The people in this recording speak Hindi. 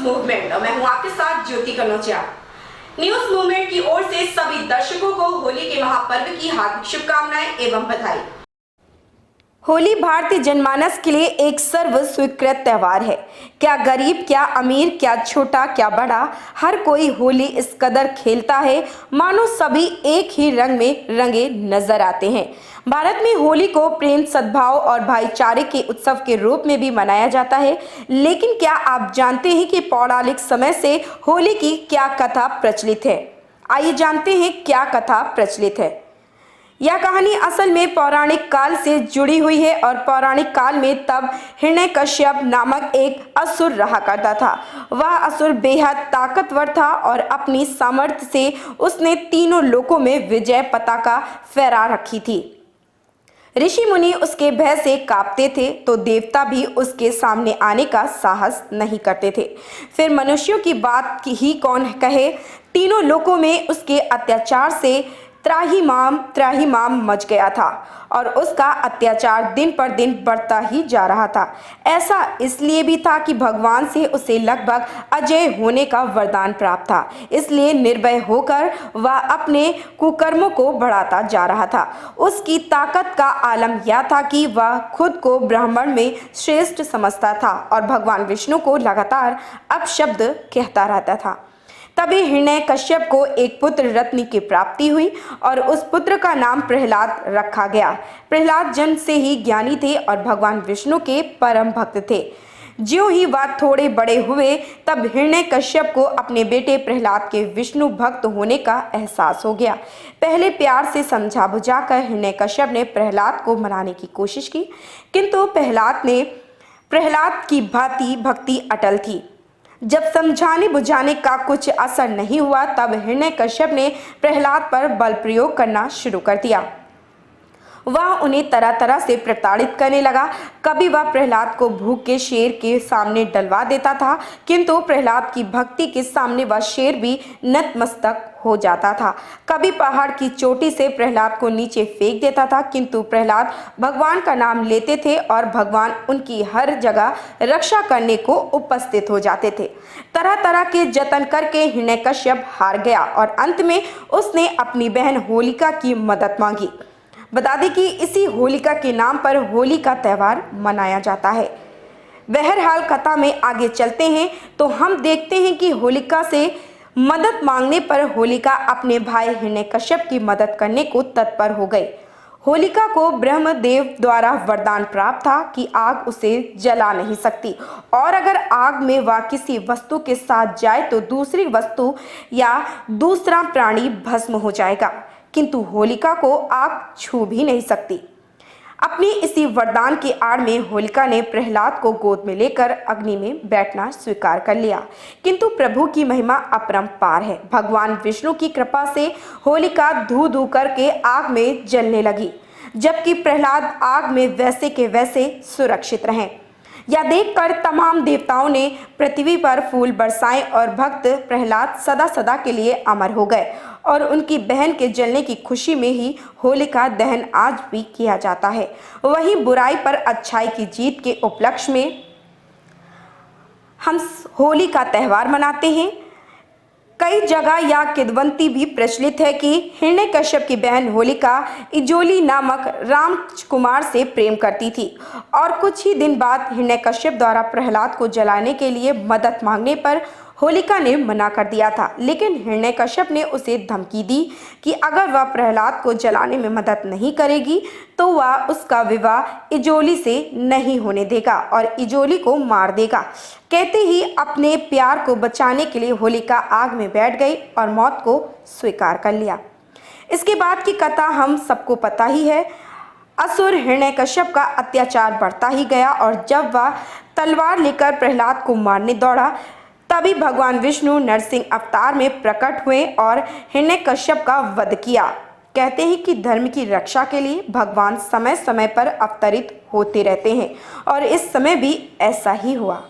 मूवमेंट और मैं हूं आपके साथ ज्योति कनौजिया। न्यूज मूवमेंट की ओर से सभी दर्शकों को होली के महापर्व की हार्दिक शुभकामनाएं एवं बधाई। होली भारतीय जनमानस के लिए एक सर्व स्वीकृत त्योहार है। क्या गरीब, क्या अमीर, क्या छोटा, क्या बड़ा, हर कोई होली इस कदर खेलता है मानो सभी एक ही रंग में रंगे नजर आते हैं। भारत में होली को प्रेम, सद्भाव और भाईचारे के उत्सव के रूप में भी मनाया जाता है। लेकिन क्या आप जानते हैं कि पौराणिक समय से होली की क्या कथा प्रचलित है? आइए जानते हैं क्या कथा प्रचलित है। यह कहानी असल में पौराणिक काल से जुड़ी हुई है और पौराणिक काल में तब हिरण्यकश्यप नामक एक असुर रहा करता था। वह असुर बेहद ताकतवर था और अपनी सामर्थ्य से उसने तीनों लोकों में विजय पताका फहरा रखी थी। ऋषि मुनि उसके भय से कांपते थे तो देवता भी उसके सामने आने का साहस नहीं करते थे। फिर मनुष्यों की बात ही कौन कहे, तीनों लोकों में उसके अत्याचार से त्राहिमाम मच गया था और उसका अत्याचार दिन पर दिन बढ़ता ही जा रहा था। ऐसा इसलिए भी था कि भगवान से उसे लगभग अजय होने का वरदान प्राप्त था। इसलिए निर्भय होकर वह अपने कुकर्मों को बढ़ाता जा रहा था। उसकी ताकत का आलम यह था कि वह खुद को ब्राह्मण में श्रेष्ठ समझता था और भगवान विष्णु को लगातार अपशब्द कहता रहता था। तभी हिरण्यकश्यप को एक पुत्र रत्न की प्राप्ति हुई और उस पुत्र का नाम प्रहलाद रखा गया। प्रहलाद जन्म से ही ज्ञानी थे और भगवान विष्णु के परम भक्त थे। ज्यों ही वह थोड़े बड़े हुए तब हिरण्यकश्यप को अपने बेटे प्रहलाद के विष्णु भक्त होने का एहसास हो गया। पहले प्यार से समझा बुझाकर हिरण्यकश्यप ने प्रहलाद को मनाने की कोशिश की, किंतु प्रहलाद की भक्ति अटल थी। जब समझाने बुझाने का कुछ असर नहीं हुआ तब हिरण्यकश्यप ने प्रहलाद पर बल प्रयोग करना शुरू कर दिया। वह उन्हें तरह तरह से प्रताड़ित करने लगा। कभी वह प्रहलाद को भूखे शेर के सामने डलवा देता था, किंतु प्रहलाद की भक्ति के सामने वह शेर भी नतमस्तक हो जाता था। कभी पहाड़ की चोटी से प्रहलाद को नीचे फेंक देता था, किंतु प्रहलाद भगवान का नाम लेते थे और भगवान उनकी हर जगह रक्षा करने को उपस्थित हो जाते थे। तरह तरह के जतन करके हिरण्यकश्यप हार गया और अंत में उसने अपनी बहन होलिका की मदद मांगी। बता दें कि इसी होलिका के नाम पर होली का त्यौहार मनाया जाता है। बहरहाल कथा में आगे चलते हैं तो हम देखते हैं कि होलिका से मदद मांगने पर होलिका अपने भाई हिरण्यकश्यप की मदद करने को तत्पर हो गई। होलिका को ब्रह्मदेव द्वारा वरदान प्राप्त था कि आग उसे जला नहीं सकती और अगर आग में वह किसी वस्तु के साथ जाए तो दूसरी वस्तु या दूसरा प्राणी भस्म हो जाएगा, किंतु होलिका को आग छू भी नहीं सकती। अपनी इसी वरदान की आड़ में होलिका ने प्रहलाद को गोद में लेकर अग्नि में बैठना स्वीकार कर लिया, किंतु प्रभु की महिमा अपरंपार है। भगवान विष्णु की कृपा से होलिका धू धू करके आग में जलने लगी, जबकि प्रहलाद आग में वैसे के वैसे सुरक्षित रहे। यह देखकर तमाम देवताओं ने पृथ्वी पर फूल बरसाए और भक्त प्रहलाद सदा सदा के लिए अमर हो गए और उनकी बहन के जलने की खुशी में ही होलिका दहन आज भी किया जाता है। वही बुराई पर अच्छाई की जीत के उपलक्ष्य में हम होली का त्यौहार मनाते हैं। कई जगह यह किंवदंती भी प्रचलित है कि हिरण्यकश्यप की बहन होलिका इजोली नामक रामकुमार से प्रेम करती थी और कुछ ही दिन बाद हिरण्यकश्यप द्वारा प्रहलाद को जलाने के लिए मदद मांगने पर होलिका ने मना कर दिया था। लेकिन हिरण्यकश्यप ने उसे धमकी दी कि अगर वह प्रहलाद को जलाने में मदद नहीं करेगी तो वह उसका विवाह इजोली से नहीं होने देगा और इजोली को मार देगा। कहते ही अपने प्यार को बचाने के लिए होलिका आग में बैठ गई और मौत को स्वीकार कर लिया। इसके बाद की कथा हम सबको पता ही है। असुर हिरण्यकश्यप का अत्याचार बढ़ता ही गया और जब वह तलवार लेकर प्रहलाद को मारने दौड़ा तभी भगवान विष्णु नरसिंह अवतार में प्रकट हुए और हिरण्यकश्यप का वध किया। कहते हैं कि धर्म की रक्षा के लिए भगवान समय समय पर अवतरित होते रहते हैं और इस समय भी ऐसा ही हुआ।